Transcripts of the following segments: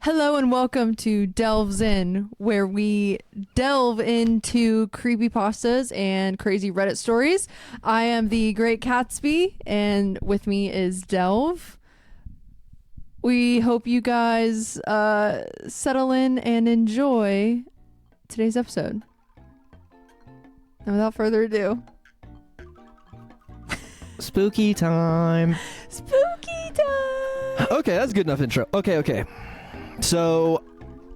Hello and welcome to Delves In, where we delve into creepypastas and crazy Reddit stories. I am the Great Catsby, and with me is Delve. We hope you guys settle in and enjoy today's episode. And without further ado, spooky time. spooky time! Okay, that's good enough intro. Okay. So,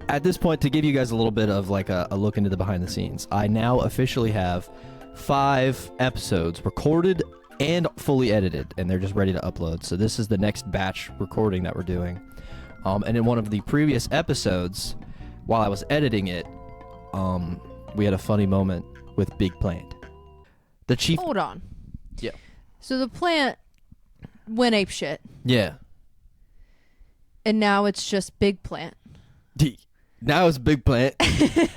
at this point, to give you guys a little bit of like a look into the behind the scenes, I now officially have 5 episodes recorded and fully edited, and they're just ready to upload. So this is the next batch recording that we're doing. And in one of the previous episodes, while I was editing it, we had a funny moment with Big Plant. The chief... Hold on. Yeah. So the plant went ape shit. Yeah. And now it's just Big Plant. Now it's Big Plant.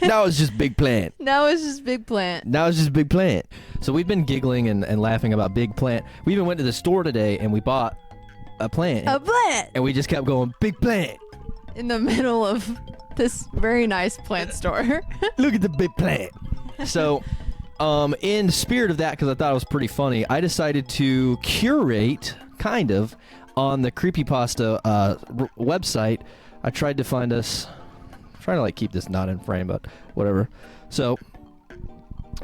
Now it's just Big Plant. Now it's just Big Plant. Now it's just Big Plant. So we've been giggling and laughing about Big Plant. We even went to the store today and we bought a plant. A plant! And we just kept going, Big Plant. In the middle of this very nice plant store. Look at the Big Plant. So, in the spirit of that, because I thought it was pretty funny, I decided to curate, kind of, on the Creepypasta website. I tried to find us... I'm trying to like keep this not in frame, but whatever. So,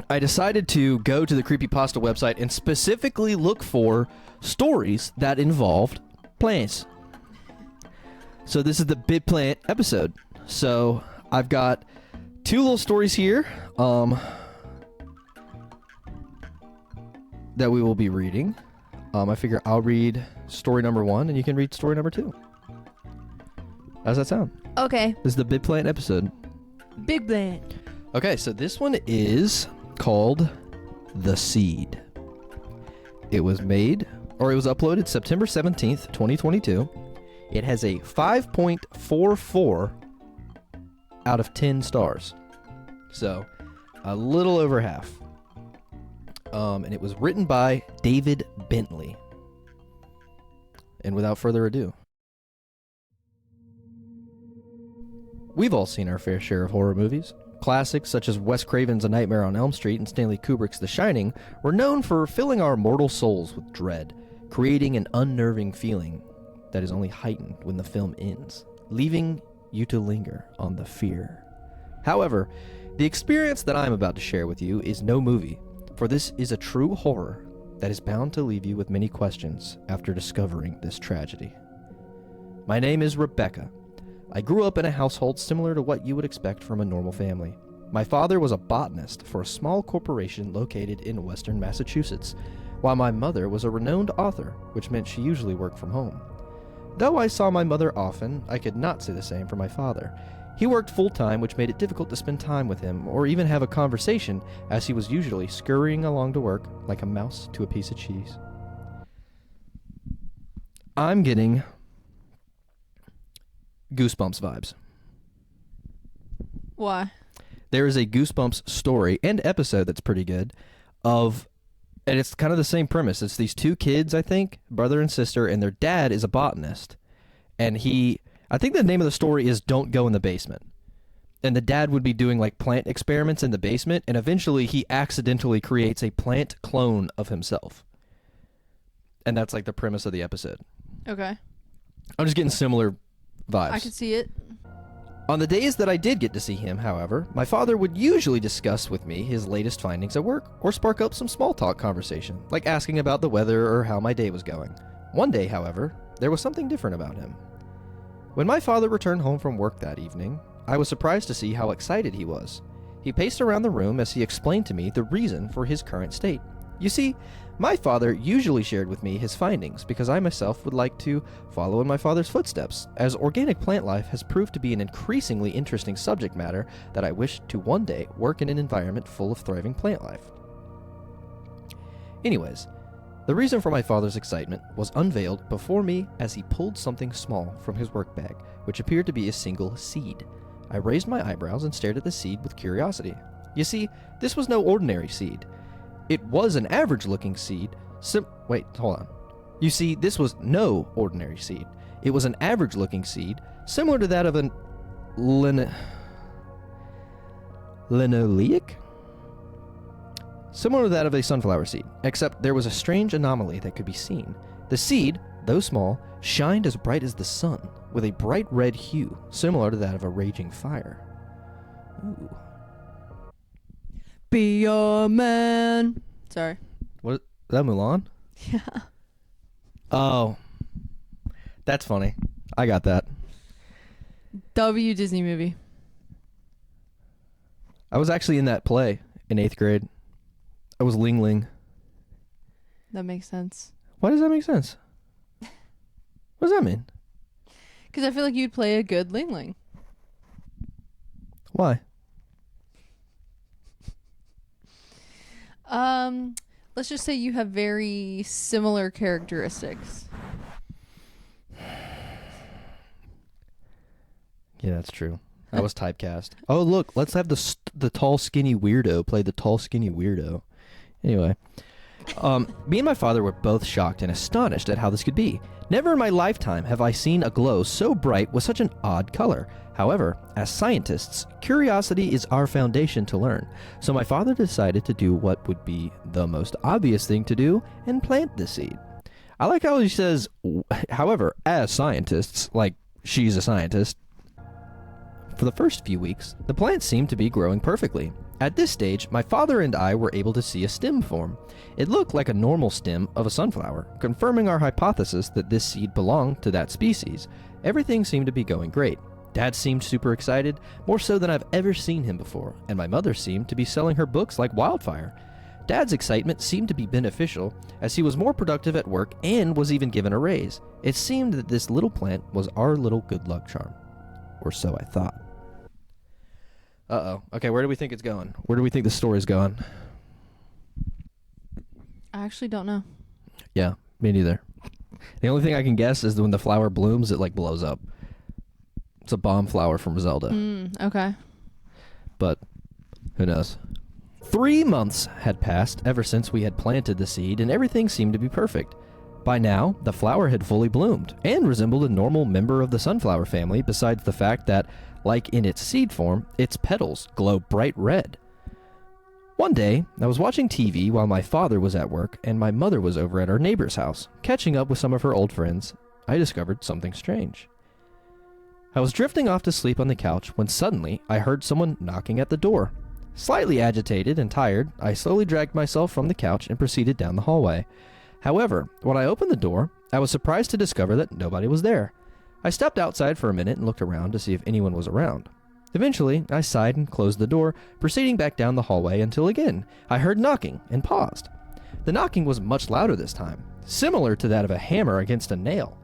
I decided to go to the Creepypasta website and specifically look for stories that involved plants. So this is the Big Plant episode. So, I've got 2 little stories here that we will be reading. I figure I'll read story number 1 and you can read story number 2. How's that sound? Okay. This is the Big Plant episode. Big Plant. Okay, so this one is called The Seed. It was uploaded September 17th, 2022. It has a 5.44 out of 10 stars. So, a little over half. And it was written by David Bentley. And without further ado, we've all seen our fair share of horror movies. Classics such as Wes Craven's A Nightmare on Elm Street and Stanley Kubrick's The Shining were known for filling our mortal souls with dread, creating an unnerving feeling that is only heightened when the film ends, leaving you to linger on the fear. However, the experience that I'm about to share with you is no movie, for this is a true horror that is bound to leave you with many questions after discovering this tragedy. My name is Rebecca. I grew up in a household similar to what you would expect from a normal family. My father was a botanist for a small corporation located in western Massachusetts, while my mother was a renowned author, which meant she usually worked from home. Though I saw my mother often, I could not say the same for my father. He worked full-time, which made it difficult to spend time with him or even have a conversation, as he was usually scurrying along to work like a mouse to a piece of cheese. I'm getting Goosebumps vibes. Why? There is a Goosebumps story and episode that's pretty good and it's kind of the same premise. It's these 2 kids, I think, brother and sister, and their dad is a botanist. And I think the name of the story is Don't Go in the Basement. And the dad would be doing like plant experiments in the basement, and eventually he accidentally creates a plant clone of himself. And that's like the premise of the episode. Okay. I'm just getting similar vibes. I can see it. On the days that I did get to see him, however, my father would usually discuss with me his latest findings at work or spark up some small talk conversation, like asking about the weather or how my day was going. One day, however, there was something different about him. When my father returned home from work that evening, I was surprised to see how excited he was. He paced around the room as he explained to me the reason for his current state. You see, my father usually shared with me his findings because I myself would like to follow in my father's footsteps, as organic plant life has proved to be an increasingly interesting subject matter that I wish to one day work in an environment full of thriving plant life. Anyways, the reason for my father's excitement was unveiled before me as he pulled something small from his work bag, which appeared to be a single seed. I raised my eyebrows and stared at the seed with curiosity. You see, this was no ordinary seed. It was an average-looking seed. Wait, hold on. You see, this was no ordinary seed. It was an average-looking seed, similar to that of an linoleic? Similar to that of a sunflower seed, except there was a strange anomaly that could be seen. The seed, though small, shined as bright as the sun, with a bright red hue, similar to that of a raging fire. Ooh. Be a man. Sorry. What? Is that Mulan? Yeah. Oh. That's funny. I got that. W Disney movie. I was actually in that play in 8th grade. I was Ling Ling. That makes sense. Why does that make sense? What does that mean? Because I feel like you'd play a good Ling Ling. Why? Let's just say you have very similar characteristics. Yeah, that's true. I was typecast. Oh, look, let's have the tall, skinny weirdo play the tall, skinny weirdo. Anyway, me and my father were both shocked and astonished at how this could be. Never in my lifetime have I seen a glow so bright with such an odd color. However, as scientists, curiosity is our foundation to learn. So my father decided to do what would be the most obvious thing to do and plant the seed. I like how he says, however, as scientists, like she's a scientist. For the first few weeks, the plant seemed to be growing perfectly. At this stage, my father and I were able to see a stem form. It looked like a normal stem of a sunflower, confirming our hypothesis that this seed belonged to that species. Everything seemed to be going great. Dad seemed super excited, more so than I've ever seen him before, and my mother seemed to be selling her books like wildfire. Dad's excitement seemed to be beneficial, as he was more productive at work and was even given a raise. It seemed that this little plant was our little good luck charm. Or so I thought. Uh-oh. Okay, where do we think it's going? Where do we think the story's going? I actually don't know. Yeah, me neither. The only thing I can guess is that when the flower blooms, it, like, blows up. It's a bomb flower from Zelda. Okay. But who knows? 3 months had passed ever since we had planted the seed, and everything seemed to be perfect. By now, the flower had fully bloomed, and resembled a normal member of the sunflower family, besides the fact that, like in its seed form, its petals glow bright red. One day, I was watching TV while my father was at work, and my mother was over at our neighbor's house, catching up with some of her old friends. I discovered something strange. I was drifting off to sleep on the couch when suddenly I heard someone knocking at the door. Slightly agitated and tired, I slowly dragged myself from the couch and proceeded down the hallway. However, when I opened the door, I was surprised to discover that nobody was there. I stepped outside for a minute and looked around to see if anyone was around. Eventually, I sighed and closed the door, proceeding back down the hallway until again, I heard knocking and paused. The knocking was much louder this time, similar to that of a hammer against a nail.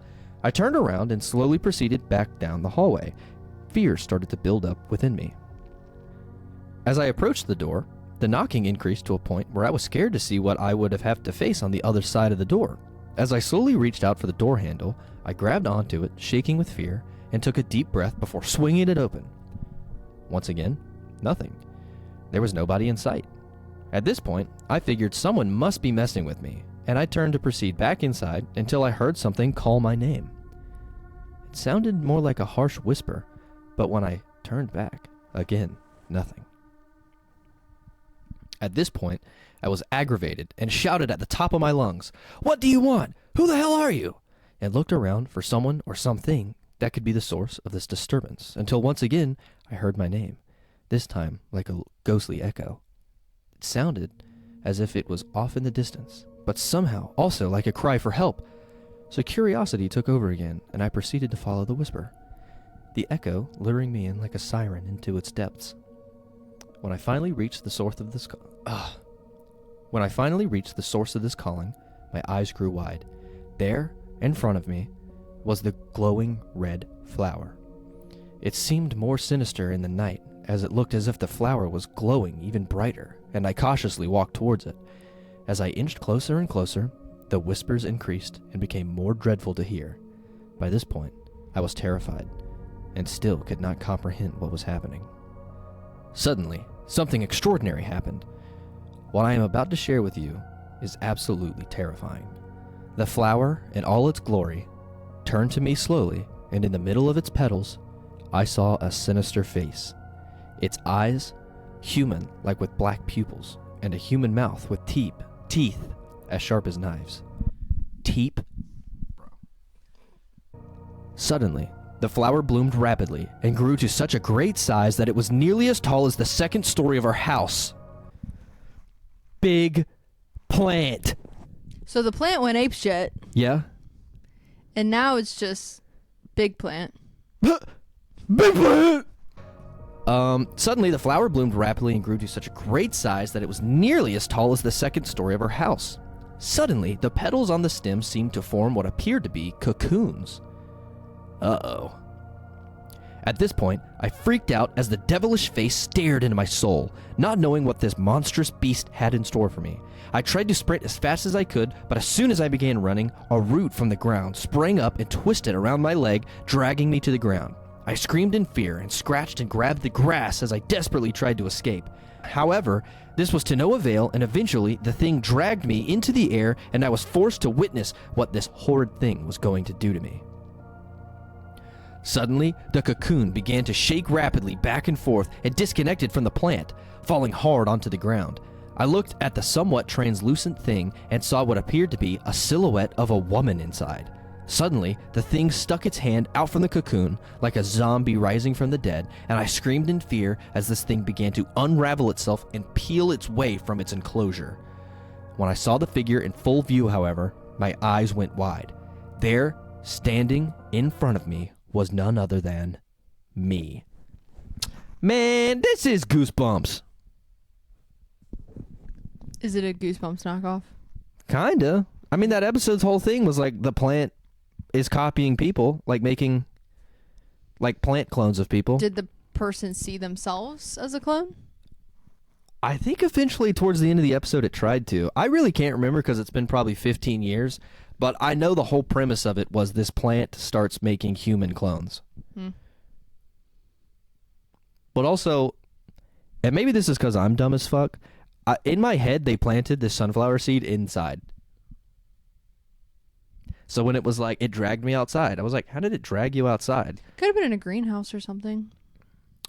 I turned around and slowly proceeded back down the hallway. Fear started to build up within me. As I approached the door, the knocking increased to a point where I was scared to see what I would have to face on the other side of the door. As I slowly reached out for the door handle, I grabbed onto it, shaking with fear, and took a deep breath before swinging it open. Once again, nothing. There was nobody in sight. At this point, I figured someone must be messing with me, and I turned to proceed back inside until I heard something call my name. It sounded more like a harsh whisper, but when I turned back, again, nothing. At this point, I was aggravated and shouted at the top of my lungs, "What do you want? Who the hell are you?" and looked around for someone or something that could be the source of this disturbance, until once again I heard my name, this time like a ghostly echo. It sounded as if it was off in the distance, but somehow also like a cry for help. So curiosity took over again, and I proceeded to follow the whisper, the echo luring me in like a siren into its depths. When I finally reached the source of this calling, my eyes grew wide. There, in front of me, was the glowing red flower. It seemed more sinister in the night, as it looked as if the flower was glowing even brighter, and I cautiously walked towards it. As I inched closer and closer, the whispers increased and became more dreadful to hear. By this point, I was terrified, and still could not comprehend what was happening. Suddenly, something extraordinary happened. What I am about to share with you is absolutely terrifying. The flower, in all its glory, turned to me slowly, and in the middle of its petals, I saw a sinister face. Its eyes, human, like with black pupils, and a human mouth with teeth as sharp as knives. Teep. Suddenly, the flower bloomed rapidly and grew to such a great size that it was nearly as tall as the second story of our house. Big plant. So the plant went apeshit, Yeah? and now it's just big plant. Big plant! Suddenly the flower bloomed rapidly and grew to such a great size that it was nearly as tall as the second story of our house. Suddenly, the petals on the stem seemed to form what appeared to be cocoons. Uh-oh. At this point, I freaked out as the devilish face stared into my soul, not knowing what this monstrous beast had in store for me. I tried to sprint as fast as I could, but as soon as I began running, a root from the ground sprang up and twisted around my leg, dragging me to the ground. I screamed in fear and scratched and grabbed the grass as I desperately tried to escape. However, this was to no avail, and eventually the thing dragged me into the air, and I was forced to witness what this horrid thing was going to do to me. Suddenly, the cocoon began to shake rapidly back and forth and disconnected from the plant, falling hard onto the ground. I looked at the somewhat translucent thing and saw what appeared to be a silhouette of a woman inside. Suddenly, the thing stuck its hand out from the cocoon like a zombie rising from the dead, and I screamed in fear as this thing began to unravel itself and peel its way from its enclosure. When I saw the figure in full view, however, my eyes went wide. There, standing in front of me, was none other than me. Man, this is Goosebumps. Is it a Goosebumps knockoff? Kinda. I mean, that episode's whole thing was like the plant is copying people, like making like plant clones of people. Did the person see themselves as a clone? I think eventually towards the end of the episode it tried to. I really can't remember because it's been probably 15 years, but I know the whole premise of it was this plant starts making human clones. But also, and maybe this is because I'm dumb as fuck, in my head they planted this sunflower seed inside. So when it was like, it dragged me outside, I was like, how did it drag you outside? Could have been in a greenhouse or something.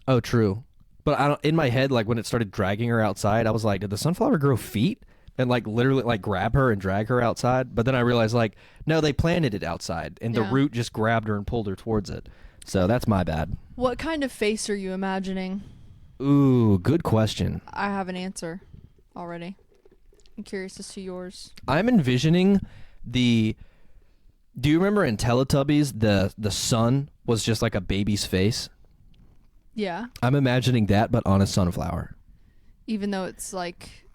Oh, true. But I don't, in my head, like when it started dragging her outside, I was like, did the sunflower grow feet? And like literally like grab her and drag her outside? But then I realized like, no, they planted it outside and the root just grabbed her and pulled her towards it. So that's my bad. What kind of face are you imagining? Ooh, good question. I have an answer already. I'm curious as to yours. I'm envisioning do you remember in Teletubbies, the sun was just like a baby's face? Yeah. I'm imagining that, but on a sunflower. Even though it's like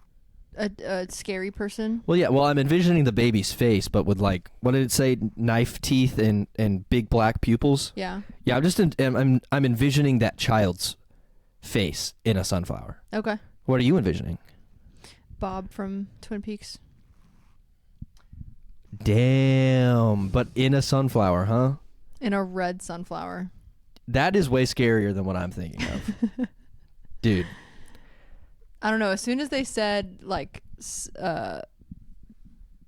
a scary person? Well, yeah. Well, I'm envisioning the baby's face, but with like, what did it say? Knife teeth and big black pupils? Yeah. Yeah, I'm envisioning that child's face in a sunflower. Okay. What are you envisioning? Bob from Twin Peaks. Damn, but in a sunflower, huh? In a red sunflower. That is way scarier than what I'm thinking of. Dude. I don't know. As soon as they said like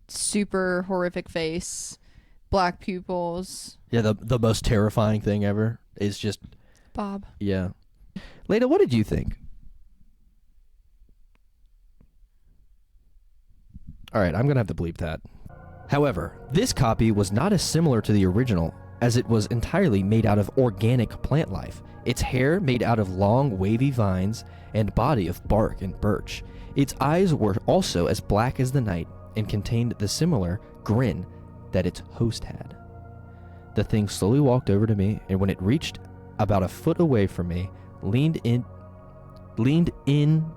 super horrific face, black pupils. Yeah, the most terrifying thing ever is just Bob. Yeah. Leda, what did you think? All right, I'm going to have to bleep that. However, this copy was not as similar to the original, as it was entirely made out of organic plant life. Its hair made out of long, wavy vines, and body of bark and birch. Its eyes were also as black as the night, and contained the similar grin that its host had. The thing slowly walked over to me, and when it reached about a foot away from me, leaned in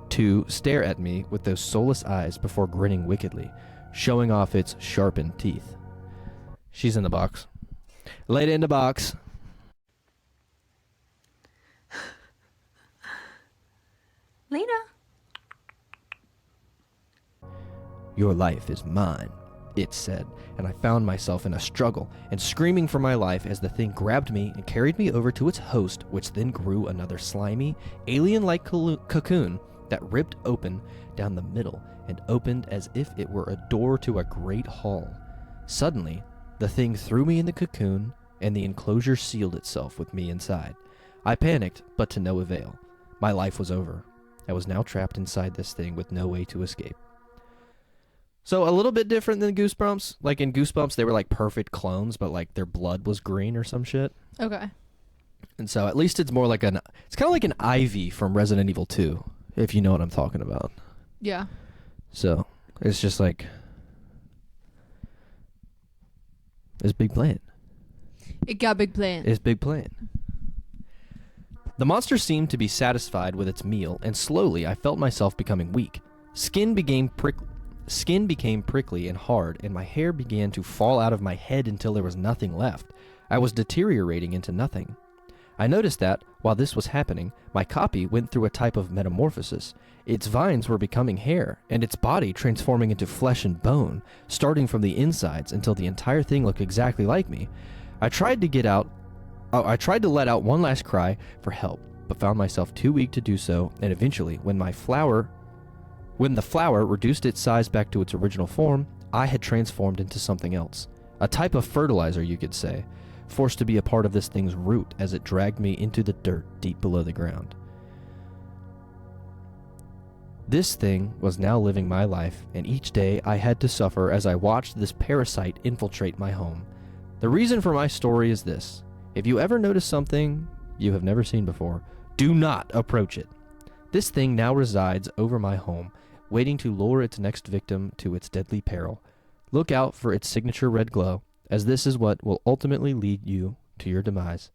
to stare at me with those soulless eyes before grinning wickedly, showing off its sharpened teeth. She's in the box. Laid in the box. Lena. Your life is mine, it said, and I found myself in a struggle and screaming for my life as the thing grabbed me and carried me over to its host, which then grew another slimy, alien-like cocoon that ripped open down the middle and opened as if it were a door to a great hall. Suddenly, The thing threw me in the cocoon, and the enclosure sealed itself with me inside. I panicked, but to no avail. My life was over. I was now trapped inside this thing with no way to escape. So a little bit different than Goosebumps. Like in Goosebumps, they were like perfect clones, but like their blood was green or some shit. Okay. And so at least it's more like it's kind of like an Ivy from Resident Evil 2, if you know what I'm talking about. Yeah. So it's just like, it's big plan. It got big plan. It's big plan. The monster seemed to be satisfied with its meal, and slowly I felt myself becoming weak. Skin became prickly and hard, and my hair began to fall out of my head until there was nothing left. I was deteriorating into nothing. I noticed that, while this was happening, my copy went through a type of metamorphosis. Its vines were becoming hair, and its body transforming into flesh and bone, starting from the insides until the entire thing looked exactly like me. I tried to let out one last cry for help, but found myself too weak to do so, and eventually, when the flower reduced its size back to its original form, I had transformed into something else. A type of fertilizer, you could say, forced to be a part of this thing's root as it dragged me into the dirt deep below the ground. This thing was now living my life, and each day I had to suffer as I watched this parasite infiltrate my home. The reason for my story is this. If you ever notice something you have never seen before, do not approach it. This thing now resides over my home, waiting to lure its next victim to its deadly peril. Look out for its signature red glow, as this is what will ultimately lead you to your demise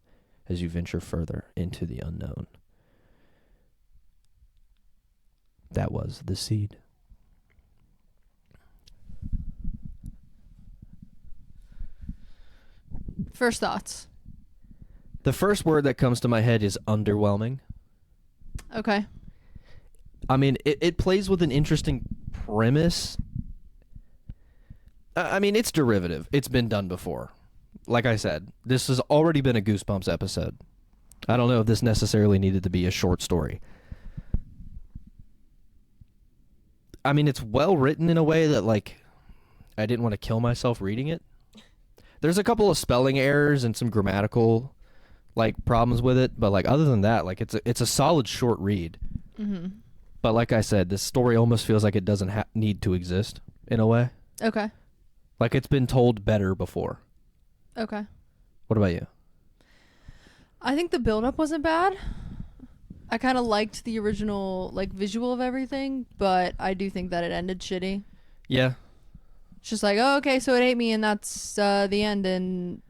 as you venture further into the unknown. That was The Seed. First thoughts. The first word that comes to my head is underwhelming. Okay. I mean, it plays with an interesting premise. I mean, it's derivative. It's been done before. Like I said, this has already been a Goosebumps episode. I don't know if this necessarily needed to be a short story. I mean, it's well written in a way that, like, I didn't want to kill myself reading it. There's a couple of spelling errors and some grammatical, like, problems with it, but, like, other than that, like, it's a solid short read. Mm-hmm. But like I said, this story almost feels like it doesn't need to exist in a way. Okay. Like it's been told better before. Okay. What about you? I think the build-up wasn't bad. I kind of liked the original, like, visual of everything, but I do think that it ended shitty. Yeah. It's just like, oh, okay, so it ate me, and that's the end, and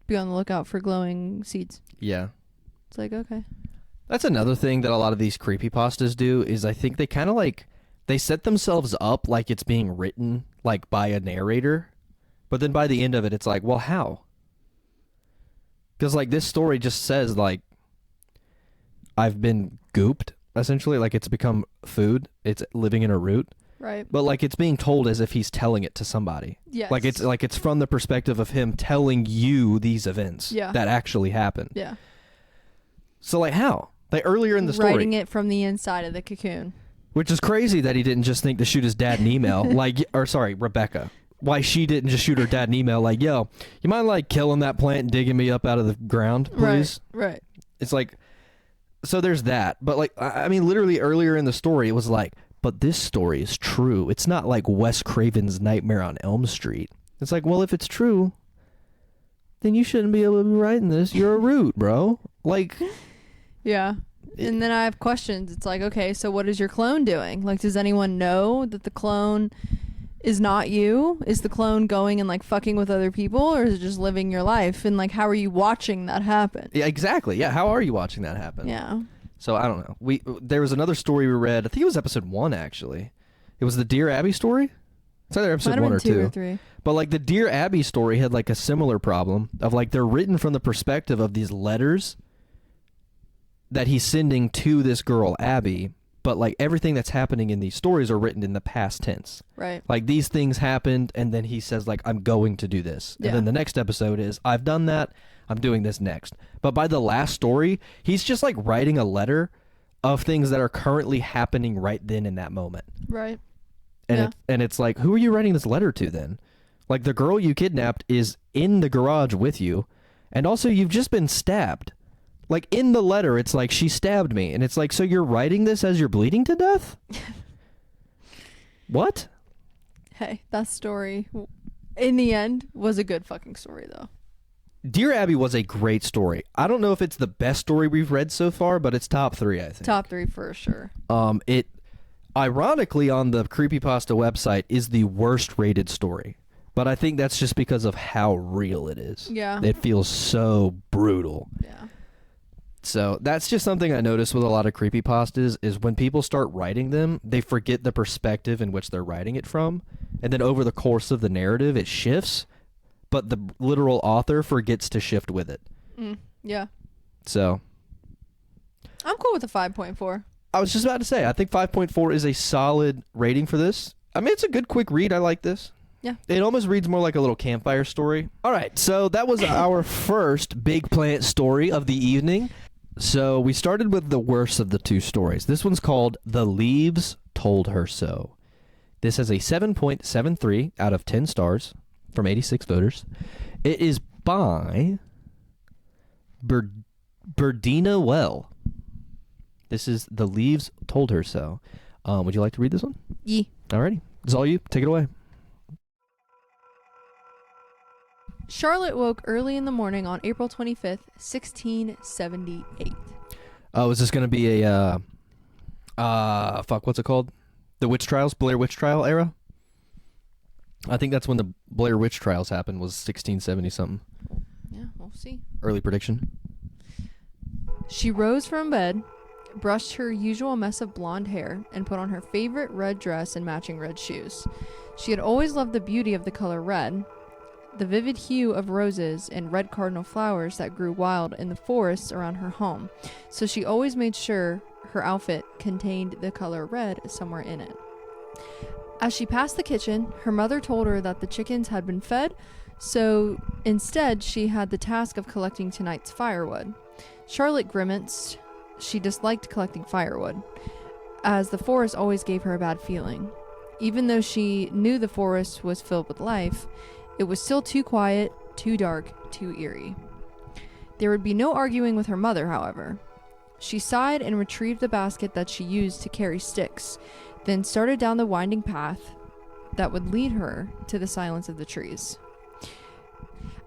be on the lookout for glowing seeds. Yeah. It's like, okay. That's another thing that a lot of these creepypastas do is I think they kind of like, they set themselves up like it's being written like by a narrator, but then by the end of it, it's like, well, how? Because like this story just says like, I've been gooped, essentially, like it's become food, it's living in a root. Right. But like it's being told as if he's telling it to somebody. Yes. Like it's from the perspective of him telling you these events that actually happened. Yeah. So like how? Like earlier in the story, Writing it from the inside of the cocoon. which is crazy that he didn't just think to shoot his dad an email, Rebecca. Why she didn't just shoot her dad an email like, yo, you mind like killing that plant and digging me up out of the ground, please? Right. It's like, so there's that. But like, I mean, literally earlier in the story, it was like, but this story is true. It's not like Wes Craven's Nightmare on Elm Street. It's like, well, if it's true, then you shouldn't be able to be writing this. You're a root, bro. Like... Yeah. And then I have questions. It's like, okay, so what is your clone doing? Like, does anyone know that the clone is not you? Is the clone going and like fucking with other people, or is it just living your life? And like, how are you watching that happen? Yeah, exactly. Yeah, how are you watching that happen? Yeah. So I don't know. There was another story we read. I think it was episode 1 actually. It was the Dear Abby story. It's either episode 1 or 2. Or 3. But like the Dear Abby story had like a similar problem of like they're written from the perspective of these letters that he's sending to this girl Abby, but like everything that's happening in these stories are written in the past tense. Right. Like these things happened, and then he says like, I'm going to do this. Yeah. And then the next episode is, I've done that, I'm doing this next. But by the last story, he's just like writing a letter of things that are currently happening right then in that moment. Right. And Yeah. it's like, who are you writing this letter to then? Like, the girl you kidnapped is in the garage with you, and also you've just been stabbed. Like, in the letter, it's like, she stabbed me, and it's like, so you're writing this as you're bleeding to death? What? Hey, that story, in the end, was a good fucking story, though. Dear Abby was a great story. I don't know if it's the best story we've read so far, but it's top 3, I think. Top 3 for sure. It, ironically, on the Creepypasta website, is the worst rated story. But I think that's just because of how real it is. Yeah. It feels so brutal. Yeah. So that's just something I notice with a lot of creepypastas is when people start writing them, they forget the perspective in which they're writing it from. And then over the course of the narrative, it shifts, but the literal author forgets to shift with it. Yeah. So I'm cool with a 5.4. I was just about to say, I think 5.4 is a solid rating for this. I mean, it's a good quick read. I like this. Yeah. It almost reads more like a little campfire story. All right, so that was our first big plant story of the evening. So we started with the worst of the 2 stories. This one's called The Leaves Told Her So. This has a 7.73 out of 10 stars from 86 voters. It is by Berdina Well. This is The Leaves Told Her So. Would you like to read this one? Yeah. Alrighty. It's all you. Take it away. Charlotte woke early in the morning on April 25th, 1678. Oh, is this going to be a, what's it called? The Witch Trials? Blair Witch Trial era? I think that's when the Blair Witch Trials happened, was 1670-something. Yeah, we'll see. Early prediction. She rose from bed, brushed her usual mess of blonde hair, and put on her favorite red dress and matching red shoes. She had always loved the beauty of the color red, the vivid hue of roses and red cardinal flowers that grew wild in the forests around her home, so she always made sure her outfit contained the color red somewhere in it. As she passed the kitchen, her mother told her that the chickens had been fed, so instead she had the task of collecting tonight's firewood. Charlotte grimaced. She disliked collecting firewood, as the forest always gave her a bad feeling. Even though she knew the forest was filled with life, it was still too quiet, too dark, too eerie. There would be no arguing with her mother, however. She sighed and retrieved the basket that she used to carry sticks, then started down the winding path that would lead her to the silence of the trees.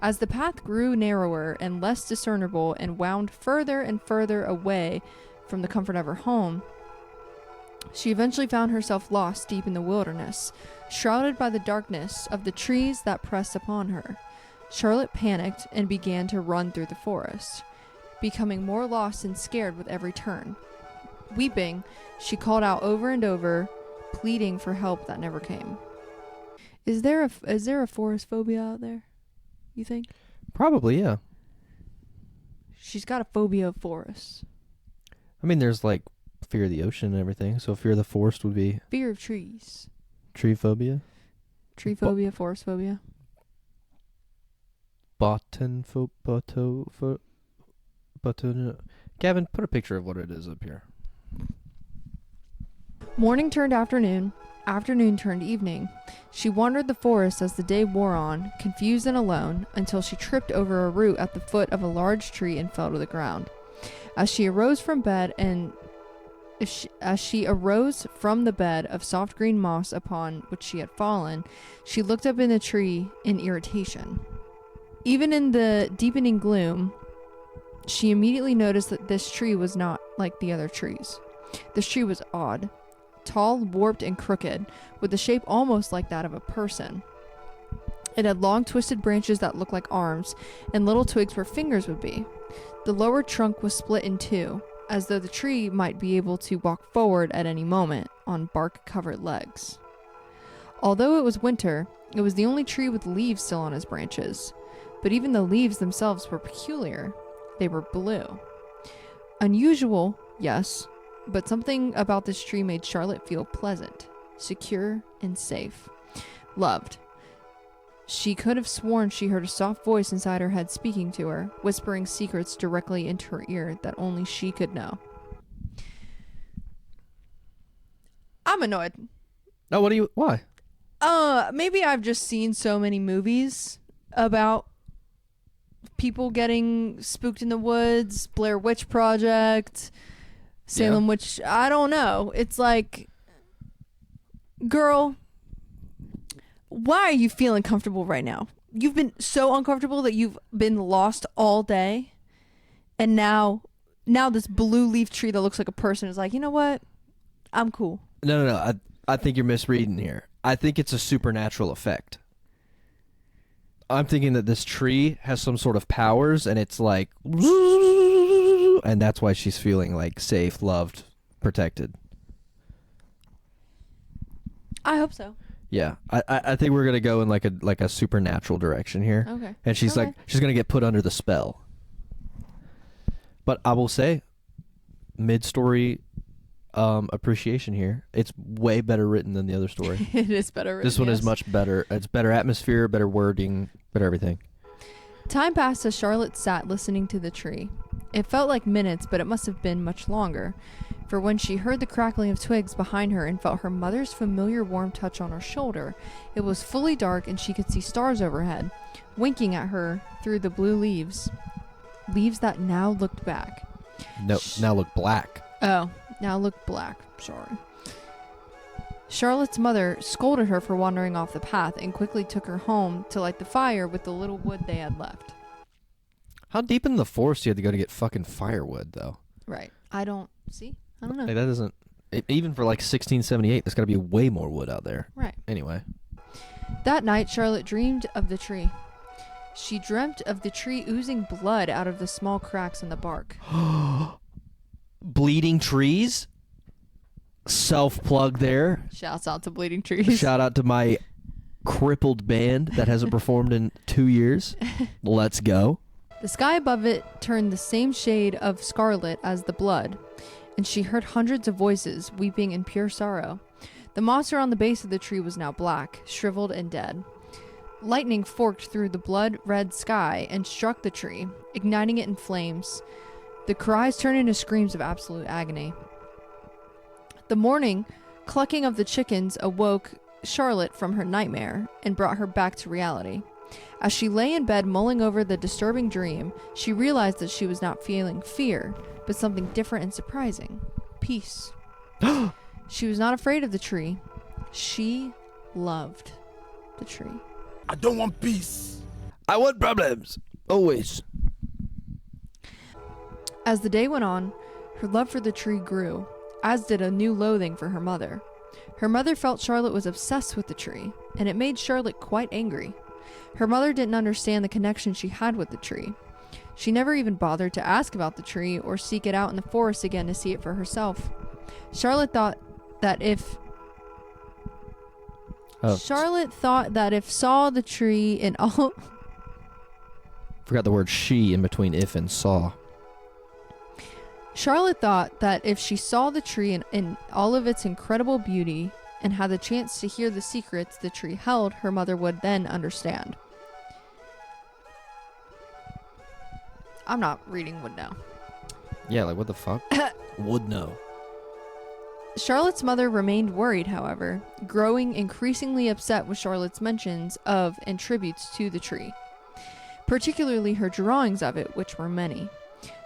As the path grew narrower and less discernible and wound further and further away from the comfort of her home, she eventually found herself lost deep in the wilderness, shrouded by the darkness of the trees that pressed upon her. Charlotte panicked and began to run through the forest, becoming more lost and scared with every turn. Weeping, she called out over and over, pleading for help that never came. Is there a forest phobia out there, you think? Probably, yeah. She's got a phobia of forests. I mean, there's like fear of the ocean and everything, so fear of the forest would be Fear of trees. tree phobia. Tree phobia, forest phobia. Bottom Gavin, put a picture of what it is up here. Morning turned afternoon, afternoon turned evening. She wandered the forest as the day wore on, confused and alone, until she tripped over a root at the foot of a large tree and fell to the ground. As she arose from bed the bed of soft green moss upon which she had fallen, she looked up in the tree in irritation. Even in the deepening gloom, she immediately noticed that this tree was not like the other trees. This tree was odd, tall, warped, and crooked, with a shape almost like that of a person. It had long twisted branches that looked like arms, and little twigs where fingers would be. The lower trunk was split in two, as though the tree might be able to walk forward at any moment on bark-covered legs. Although it was winter, it was the only tree with leaves still on its branches, but even the leaves themselves were peculiar. They were blue. Unusual, yes, but something about this tree made Charlotte feel pleasant, secure, and safe. Loved. She could have sworn she heard a soft voice inside her head speaking to her, whispering secrets directly into her ear that only she could know. I'm annoyed. Oh, why? Maybe I've just seen so many movies about people getting spooked in the woods, Blair Witch Project, Salem Witch. I don't know. It's like, girl, why are you feeling comfortable right now? You've been so uncomfortable that you've been lost all day. And now this blue leaf tree that looks like a person is like, you know what? I'm cool. No. I think you're misreading here. I think it's a supernatural effect. I'm thinking that this tree has some sort of powers, and it's like, and that's why she's feeling like safe, loved, protected. I hope so. Yeah, I think we're gonna go in like a supernatural direction here. Okay. And she's like, she's gonna get put under the spell. But I will say, mid-story appreciation here. It's way better written than the other story. It is better written. This one is much better. It's better atmosphere, better wording, better everything. Time passed as Charlotte sat listening to the tree. It felt like minutes, but it must have been much longer. For when she heard the crackling of twigs behind her and felt her mother's familiar warm touch on her shoulder, it was fully dark and she could see stars overhead, winking at her through the blue leaves. Leaves that now looked back. No, now look black. Oh, now look black. Sorry. Charlotte's mother scolded her for wandering off the path and quickly took her home to light the fire with the little wood they had left. How deep in the forest do you have to go to get fucking firewood, though? Right. I don't know. Like, that doesn't... even for like 1678, there's got to be way more wood out there. Right. Anyway. That night, Charlotte dreamed of the tree. She dreamt of the tree oozing blood out of the small cracks in the bark. Bleeding trees? Self-plug there. Shouts out to Bleeding Trees. Shout out to my crippled band that hasn't performed in 2 years. Let's go. The sky above it turned the same shade of scarlet as the blood, and she heard hundreds of voices weeping in pure sorrow. The moss around the base of the tree was now black, shriveled and dead. Lightning forked through the blood-red sky and struck the tree, igniting it in flames. The cries turned into screams of absolute agony. The morning clucking of the chickens awoke Charlotte from her nightmare and brought her back to reality. As she lay in bed mulling over the disturbing dream, she realized that she was not feeling fear, but something different and surprising. Peace. She was not afraid of the tree. She loved the tree. I don't want peace. I want problems. Always. As the day went on, her love for the tree grew, as did a new loathing for her mother. Her mother felt Charlotte was obsessed with the tree, and it made Charlotte quite angry. Her mother didn't understand the connection she had with the tree. She never even bothered to ask about the tree or seek it out in the forest again to see it for herself. Charlotte thought that if saw the tree in all... Forgot the word she in between if and saw. Charlotte thought that if she saw the tree in all of its incredible beauty and had the chance to hear the secrets the tree held, her mother would then understand. I'm not reading would know. Yeah, like what the fuck? Would know. Charlotte's mother remained worried, however, growing increasingly upset with Charlotte's mentions of and tributes to the tree, particularly her drawings of it, which were many.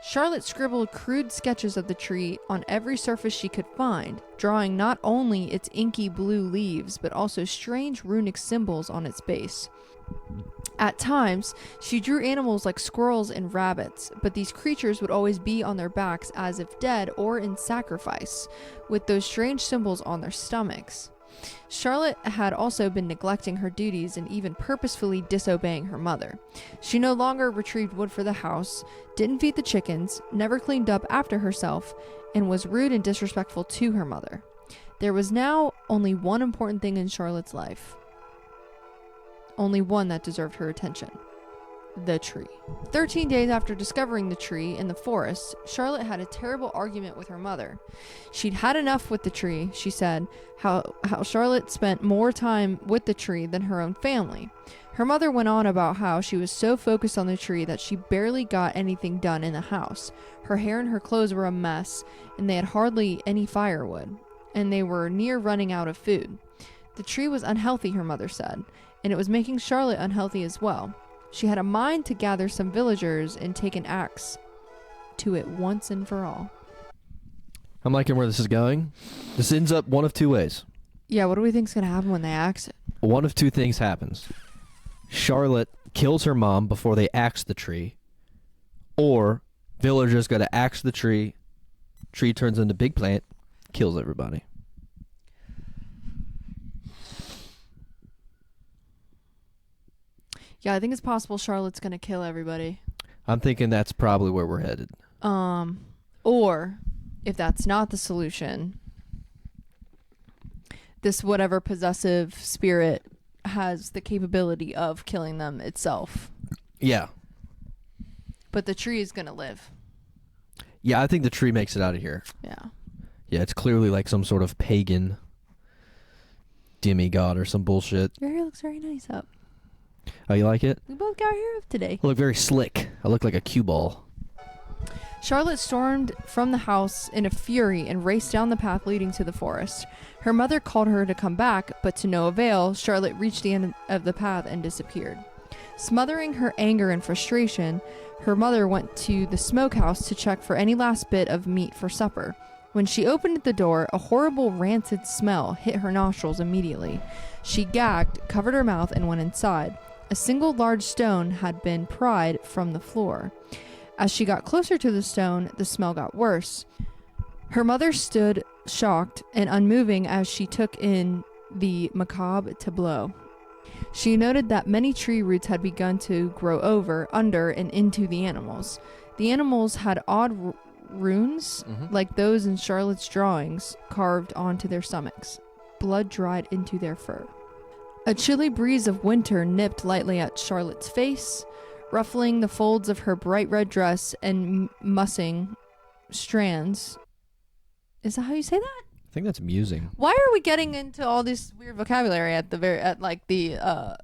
Charlotte scribbled crude sketches of the tree on every surface she could find, drawing not only its inky blue leaves, but also strange runic symbols on its base. At times, she drew animals like squirrels and rabbits, but these creatures would always be on their backs as if dead or in sacrifice, with those strange symbols on their stomachs. Charlotte had also been neglecting her duties and even purposefully disobeying her mother. She no longer retrieved wood for the house, didn't feed the chickens, never cleaned up after herself, and was rude and disrespectful to her mother. There was now only one important thing in Charlotte's life. Only one that deserved her attention. The tree. 13 days after discovering the tree in the forest, Charlotte had a terrible argument with her mother. She'd had enough with the tree, she said, how Charlotte spent more time with the tree than her own family. Her mother went on about how she was so focused on the tree that she barely got anything done in the house. Her hair and her clothes were a mess, and they had hardly any firewood, and they were near running out of food. The tree was unhealthy, her mother said, and it was making Charlotte unhealthy as well. She had a mind to gather some villagers and take an axe to it once and for all. I'm liking where this is going. This ends up one of two ways. Yeah, what do we think's gonna happen when they axe it? One of two things happens. Charlotte kills her mom before they axe the tree, or villagers go to axe the tree turns into big plant, kills everybody. Yeah, I think it's possible Charlotte's gonna kill everybody. I'm thinking that's probably where we're headed. Or if that's not the solution, this whatever possessive spirit has the capability of killing them itself. Yeah. But the tree is gonna live. Yeah, I think the tree makes it out of here. Yeah. Yeah, it's clearly like some sort of pagan demigod or some bullshit. Your hair looks very nice up. Oh, you like it? We both got our hair up today. I look very slick. I look like a cue ball. Charlotte stormed from the house in a fury and raced down the path leading to the forest. Her mother called her to come back, but to no avail. Charlotte reached the end of the path and disappeared. Smothering her anger and frustration, her mother went to the smokehouse to check for any last bit of meat for supper. When she opened the door, a horrible rancid smell hit her nostrils immediately. She gagged, covered her mouth, and went inside. A single large stone had been pried from the floor. As she got closer to the stone, the smell got worse. Her mother stood shocked and unmoving as she took in the macabre tableau. She noted that many tree roots had begun to grow over, under, and into the animals. The animals had odd runes, like those in Charlotte's drawings, carved onto their stomachs. Blood dried into their fur. A chilly breeze of winter nipped lightly at Charlotte's face, ruffling the folds of her bright red dress and mussing strands. Is that how you say that? I think that's musing. Why are we getting into all this weird vocabulary at the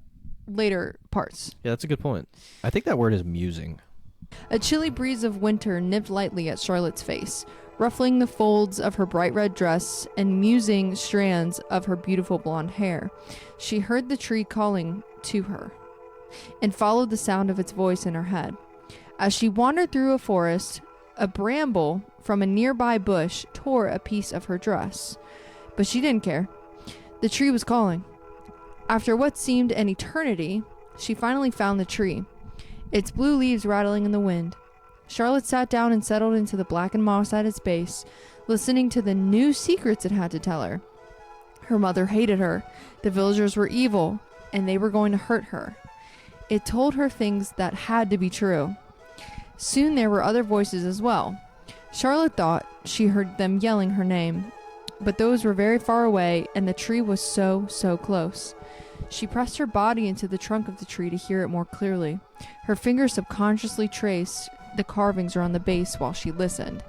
later parts? Yeah, that's a good point. I think that word is musing. A chilly breeze of winter nipped lightly at Charlotte's face, ruffling the folds of her bright red dress and musing strands of her beautiful blonde hair. She heard the tree calling to her and followed the sound of its voice in her head. As she wandered through a forest, a bramble from a nearby bush tore a piece of her dress. But she didn't care. The tree was calling. After what seemed an eternity, she finally found the tree, its blue leaves rattling in the wind. Charlotte sat down and settled into the blackened moss at its base, listening to the new secrets it had to tell her. Her mother hated her. The villagers were evil, and they were going to hurt her. It told her things that had to be true. Soon there were other voices as well. Charlotte thought she heard them yelling her name, but those were very far away, and the tree was so close. She pressed her body into the trunk of the tree to hear it more clearly. Her fingers subconsciously traced the carvings around the base while she listened.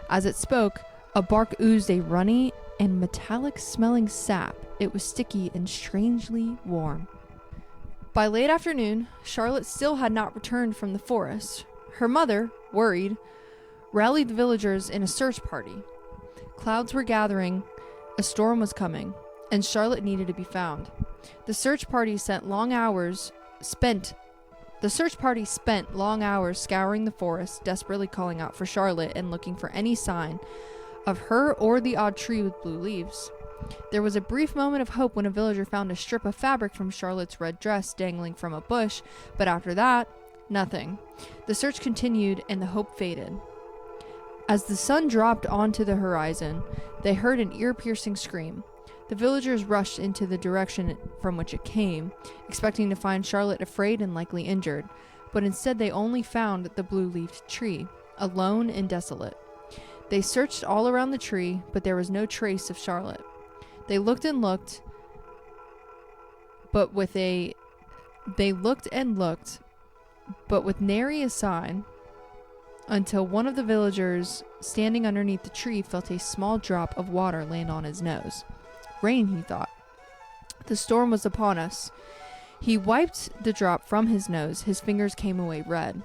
As it spoke, a bark oozed a runny and metallic-smelling sap. It was sticky and strangely warm. By late afternoon, Charlotte still had not returned from the forest. Her mother, worried, rallied the villagers in a search party. Clouds were gathering, a storm was coming, and Charlotte needed to be found. The search party spent long hours scouring the forest, desperately calling out for Charlotte and looking for any sign of her or the odd tree with blue leaves. There was a brief moment of hope when a villager found a strip of fabric from Charlotte's red dress dangling from a bush, but after that, nothing. The search continued and the hope faded. As the sun dropped onto the horizon, they heard an ear-piercing scream. The villagers rushed into the direction from which it came, expecting to find Charlotte afraid and likely injured, but instead they only found the blue-leafed tree, alone and desolate. They searched all around the tree, but there was no trace of Charlotte. They looked and looked, but with nary a sign, until one of the villagers standing underneath the tree felt a small drop of water land on his nose. Rain, he thought. The storm was upon us. He wiped the drop from his nose. His fingers came away red.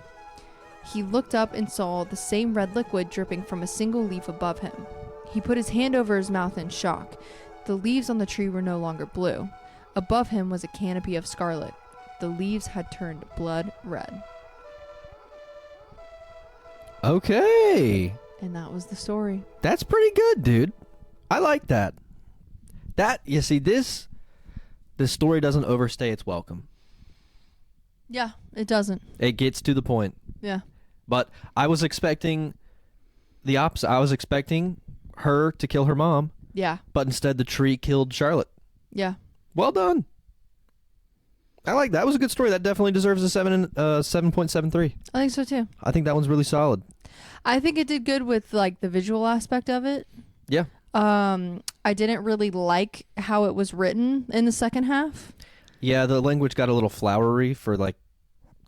He looked up and saw the same red liquid dripping from a single leaf above him. He put his hand over his mouth in shock. The leaves on the tree were no longer blue. Above him was a canopy of scarlet. The leaves had turned blood red. Okay. And that was the story. That's pretty good, dude. I like that. You see, this story doesn't overstay its welcome. Yeah, it doesn't. It gets to the point. Yeah. But I was expecting the opposite. I was expecting her to kill her mom. Yeah. But instead the tree killed Charlotte. Yeah. Well done. I like that. It was a good story. That definitely deserves a 7.73. I think so too. I think that one's really solid. I think it did good with like the visual aspect of it. Yeah. I didn't really like how it was written in the second half. Yeah, the language got a little flowery for like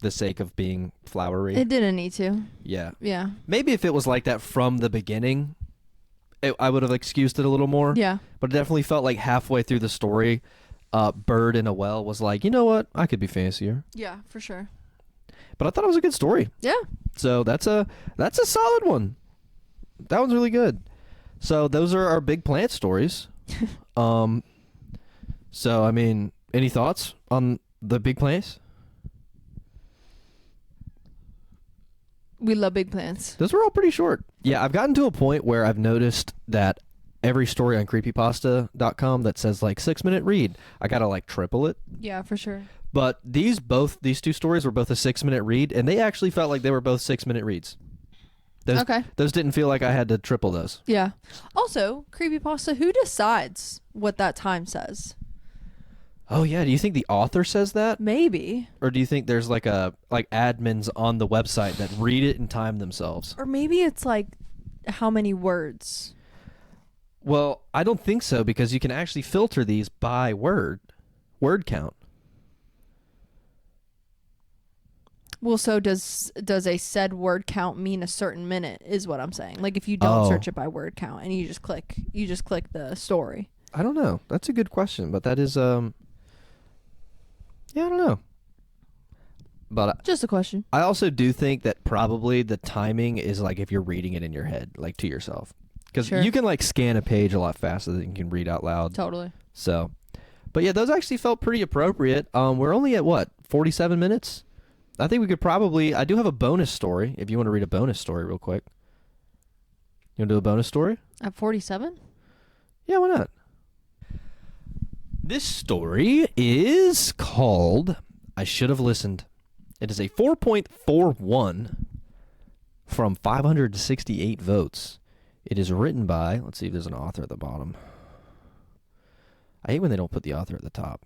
the sake of being flowery. It didn't need to. Yeah. Yeah. Maybe if it was like that from the beginning, I would have excused it a little more. Yeah. But it definitely felt like halfway through the story, Bird in a well was like, you know what? I could be fancier. Yeah, for sure. But I thought it was a good story. Yeah. So that's a solid one. That one's really good. So those are our big plant stories. So I mean, any thoughts on the big plants? We love big plants. Those were all pretty short. Yeah, I've gotten to a point where I've noticed that every story on creepypasta.com that says like 6-minute read, I gotta like triple it. Yeah, for sure. But these two stories were both a 6-minute read, and they actually felt like they were both 6-minute reads. Those didn't feel like I had to triple those. Yeah. Also, creepypasta, who decides what that time says? Oh yeah, do you think the author says that? Maybe. Or do you think there's like admins on the website that read it and time themselves? Or maybe it's like how many words? Well, I don't think so, because you can actually filter these by word count. Well, so does a said word count mean a certain minute is what I'm saying. Like if you don't search it by word count and you just click the story. I don't know. That's a good question, but that is yeah, I don't know. But Just a question. I also do think that probably the timing is like if you're reading it in your head, like to yourself. Because Sure. you can like scan a page a lot faster than you can read out loud. Totally. So, but yeah, those actually felt pretty appropriate. We're only at what, 47 minutes? I think we could probably, I do have a bonus story if you want to read a bonus story real quick. You want to do a bonus story? At 47? Yeah, why not? This story is called I Should Have Listened. It is a 4.41 from 568 votes. It is written by, let's see if there's an author at the bottom. I hate when they don't put the author at the top.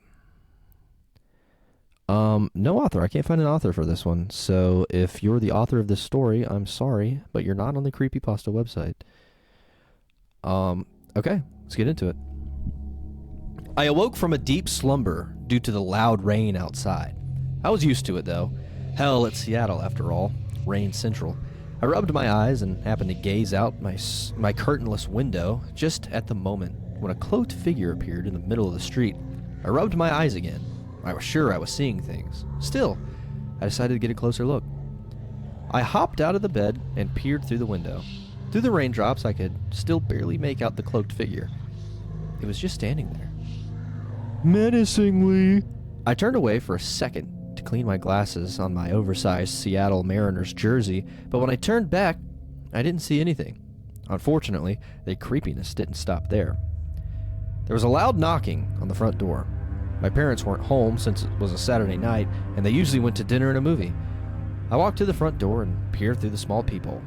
No author. I can't find an author for this one. So if you're the author of this story, I'm sorry, but you're not on the Creepypasta website. Okay, let's get into it. I awoke from a deep slumber due to the loud rain outside. I was used to it, though. Hell, it's Seattle, after all. Rain central. I rubbed my eyes and happened to gaze out my curtainless window just at the moment when a cloaked figure appeared in the middle of the street. I rubbed my eyes again. I was sure I was seeing things. Still, I decided to get a closer look. I hopped out of the bed and peered through the window. Through the raindrops, I could still barely make out the cloaked figure. It was just standing there. Menacingly. I turned away for a second to clean my glasses on my oversized Seattle Mariners jersey, but when I turned back, I didn't see anything. Unfortunately, the creepiness didn't stop there. There was a loud knocking on the front door. My parents weren't home since it was a Saturday night, and they usually went to dinner and a movie. I walked to the front door and peered through the small peephole.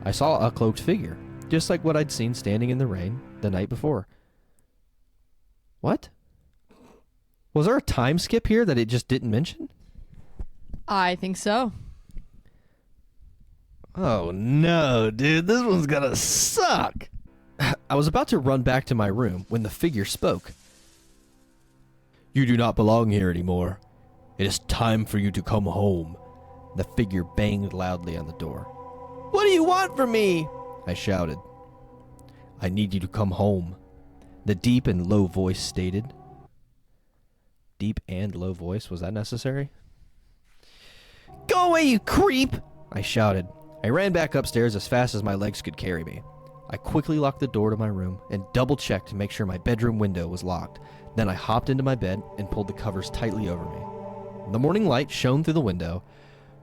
I saw a cloaked figure, just like what I'd seen standing in the rain the night before. What? Was there a time skip here that it just didn't mention? I think so. Oh no, dude, this one's gonna suck. I was about to run back to my room when the figure spoke. You do not belong here anymore. It is time for you to come home. The figure banged loudly on the door. What do you want from me? I shouted. I need you to come home, the deep and low voice stated. Deep and low voice, was that necessary? Go away, you creep! I shouted. I ran back upstairs as fast as my legs could carry me. I quickly locked the door to my room and double-checked to make sure my bedroom window was locked. Then I hopped into my bed and pulled the covers tightly over me. The morning light shone through the window.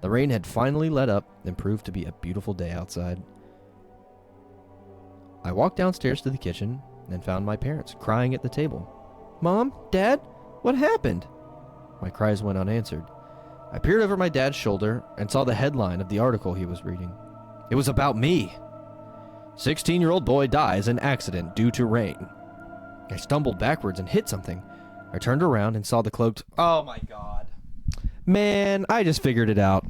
The rain had finally let up and proved to be a beautiful day outside. I walked downstairs to the kitchen and found my parents crying at the table. "Mom? Dad? What happened?" My cries went unanswered. I peered over my dad's shoulder and saw the headline of the article he was reading. It was about me. 16-year-old boy dies in accident due to rain. I stumbled backwards and hit something. I turned around and saw the cloaked... Oh my god. Man, I just figured it out.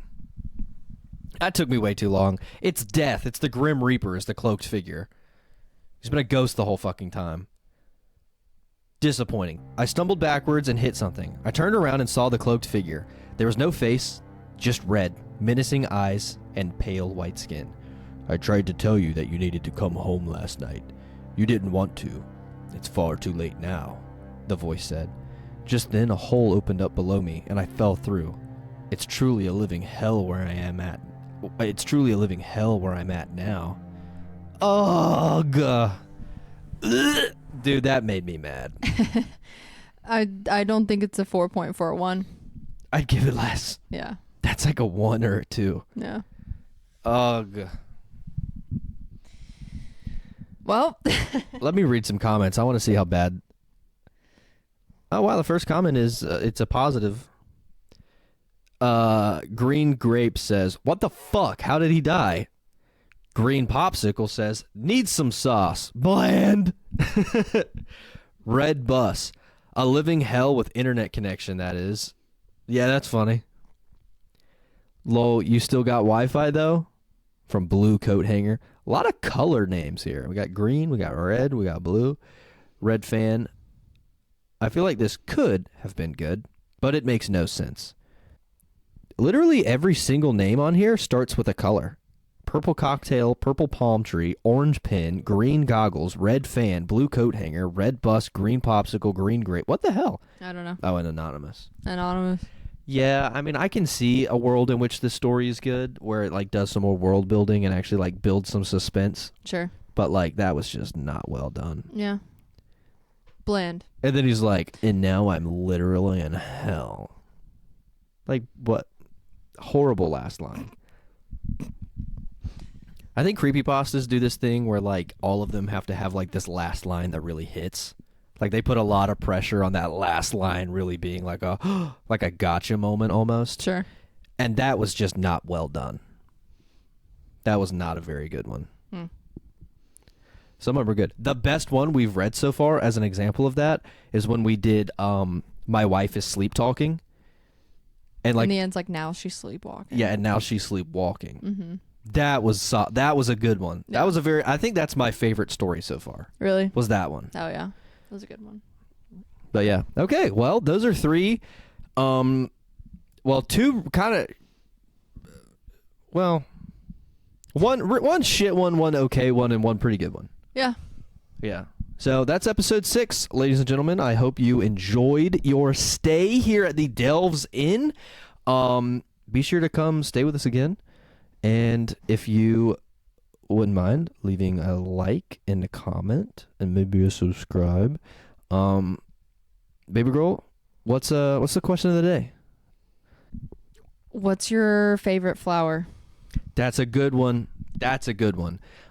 That took me way too long. It's death. It's the Grim Reaper is the cloaked figure. He's been a ghost the whole fucking time. Disappointing. I stumbled backwards and hit something. I turned around and saw the cloaked figure. There was no face, just red, menacing eyes, and pale white skin. "I tried to tell you that you needed to come home last night. You didn't want to. It's far too late now," the voice said. Just then a hole opened up below me and I fell through. It's truly a living hell where I am at. It's truly a living hell where I'm at now. Ugh. Ugh. Dude, that made me mad. I don't think it's a 4.41. I'd give it less. Yeah. That's like a 1 or a 2. Yeah. Ugh. Well, Let me read some comments. I want to see how bad. Oh, wow. The first comment is it's a positive. Green Grape says, "What the fuck? How did he die?" Green Popsicle says, "Needs some sauce. Bland." Red Bus. "A living hell with internet connection, that is." Yeah, that's funny. Lol, "You still got Wi-Fi, though?" From Blue Coat Hanger. A lot of color names here. We got green, we got red, we got blue. Red Fan. "I feel like this could have been good, but it makes no sense." Literally every single name on here starts with a color. Purple Cocktail, Purple Palm Tree, Orange Pin, Green Goggles, Red Fan, Blue Coat Hanger, Red Bus, Green Popsicle, Green Grape. What the hell? I don't know. Oh, and Anonymous. Anonymous. Yeah, I mean, I can see a world in which the story is good, where it like does some more world building and actually like builds some suspense. Sure. But like that was just not well done. Yeah. Bland. And then he's like, "And now I'm literally in hell." Like what? Horrible last line. I think creepypastas do this thing where like all of them have to have like this last line that really hits. Like they put a lot of pressure on that last line really being like a like a gotcha moment almost. Sure. And that was just not well done. That was not a very good one. Some of them were good. The best one we've read so far as an example of that is when we did My Wife is Sleep Talking. And like in the end's like, now she's sleepwalking. yeah, and now she's sleepwalking. Mm-hmm. That was a good one. Yeah. That was I think that's my favorite story so far. Really? Was that one. Oh, yeah. That was a good one. But yeah. Okay, well, those are 3 well, 2 kind of well, one shit one okay one, and one pretty good one. Yeah. Yeah. So that's episode 6, ladies and gentlemen. I hope you enjoyed your stay here at the Delves Inn. Be sure to come stay with us again. And if you wouldn't mind leaving a like and a comment and maybe a subscribe. Baby girl, what's the question of the day? What's your favorite flower? That's a good one.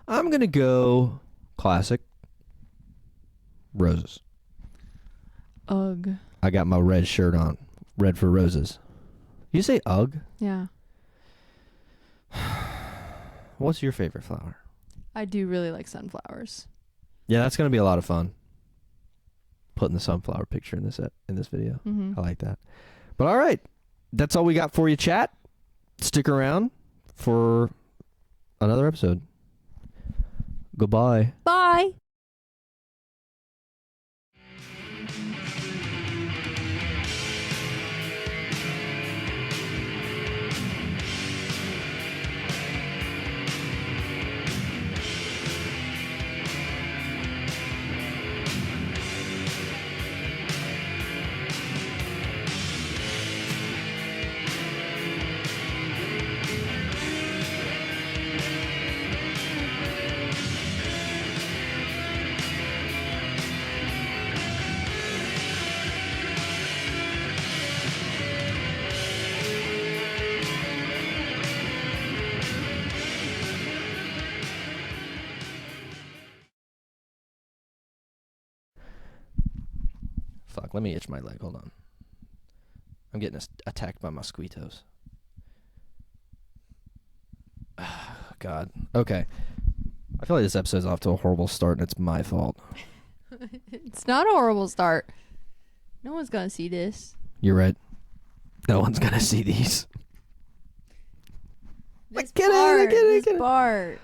I'm going to go classic. Roses. Ugh. I got my red shirt on. Red for roses. You say ugh? Yeah. What's your favorite flower? I do really like sunflowers. Yeah, that's going to be a lot of fun. Putting the sunflower picture in this video. Mm-hmm. I like that. But all right. That's all we got for you, chat. Stick around for another episode. Goodbye. Bye. Let me itch my leg. Hold on. I'm getting attacked by mosquitoes. God. Okay. I feel like this episode's off to a horrible start, and it's my fault. It's not a horrible start. No one's gonna see this. You're right. No one's gonna see these. This Get it, part.